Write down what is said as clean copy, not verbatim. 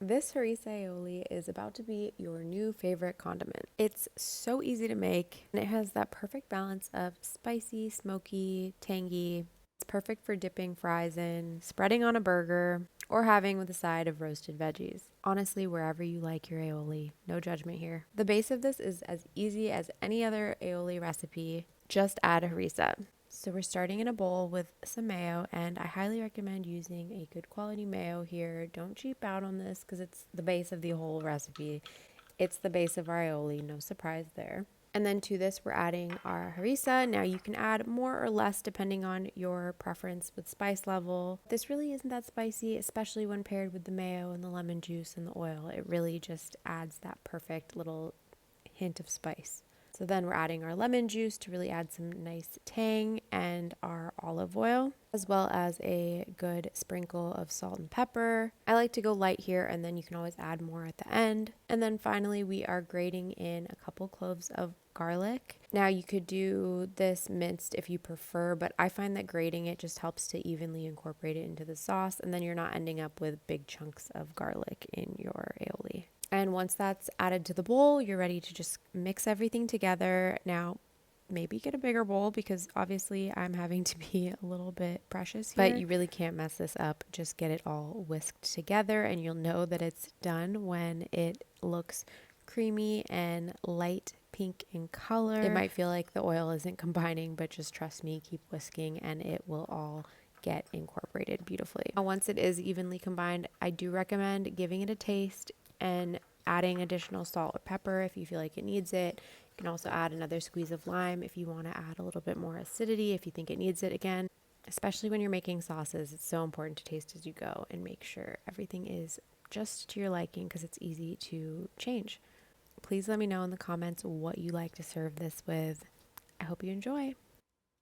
This harissa aioli is about to be your new favorite condiment. It's so easy to make, and it has that perfect balance of spicy, smoky, tangy. It's perfect for dipping fries in, spreading on a burger, or having with a side of roasted veggies. Honestly, wherever you like your aioli, no judgment here. The base of this is as easy as any other aioli recipe. Just add harissa. So we're starting in a bowl with some mayo, and I highly recommend using a good quality mayo here. Don't cheap out on this because it's the base of the whole recipe. It's the base of our aioli, no surprise there. And then to this, we're adding our harissa. Now you can add more or less depending on your preference with spice level. This really isn't that spicy, especially when paired with the mayo and the lemon juice and the oil. It really just adds that perfect little hint of spice. So then we're adding our lemon juice to really add some nice tang, and our olive oil, as well as a good sprinkle of salt and pepper. I like to go light here, and then you can always add more at the end. And then finally, we are grating in a couple cloves of garlic. Now you could do this minced if you prefer, but I find that grating it just helps to evenly incorporate it into the sauce, and then you're not ending up with big chunks of garlic in your aioli. And once that's added to the bowl, you're ready to just mix everything together. Now, maybe get a bigger bowl because obviously I'm having to be a little bit precious here. But you really can't mess this up. Just get it all whisked together, and you'll know that it's done when it looks creamy and light pink in color. It might feel like the oil isn't combining, but just trust me, keep whisking and it will all get incorporated beautifully. Now, once it is evenly combined, I do recommend giving it a taste and adding additional salt or pepper if you feel like it needs it. You can also add another squeeze of lime if you want to add a little bit more acidity, if you think it needs it again. Especially when you're making sauces, it's so important to taste as you go and make sure everything is just to your liking because it's easy to change. Please let me know in the comments what you like to serve this with. I hope you enjoy.